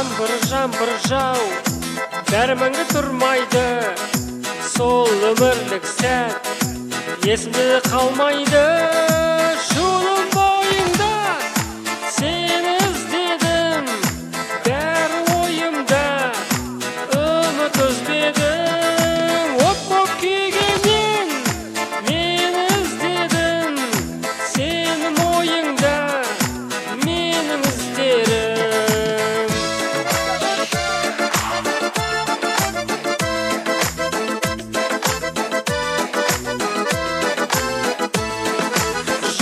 Жаңбыр жау, бәрі мәңгі тұрмайды. Сол өмірлік сәт есімде қалмайды. Шудың бойында сені іздедім, бәрі ойымда, үміт үзбедім. Оп-оп күйгеннен мені іздедім, сенің ойыңда менің іздерім.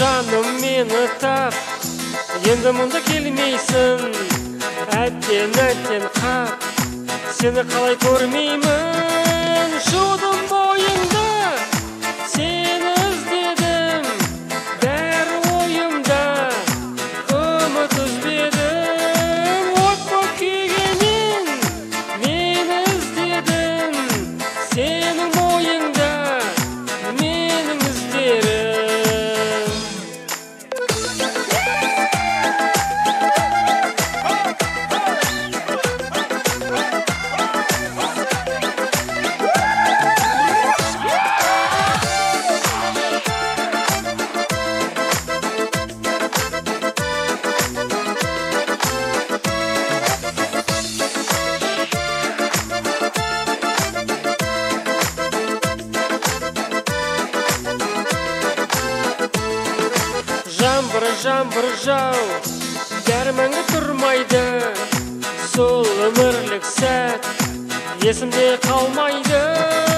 Жаным мені тап, енді мұнда келмейсің. Әттен қап, сені қалай көрмеймін. Шудың бойында сені іздедім, бәрі ойымда, үміт үзбедім. От-от күйгеннен мені іздедім, сенің ойыңда менің іздерім. Жаңбыр жау, бәрі мәңгі тұрмайды. Сол өмірлік сәт есімде қалмайды.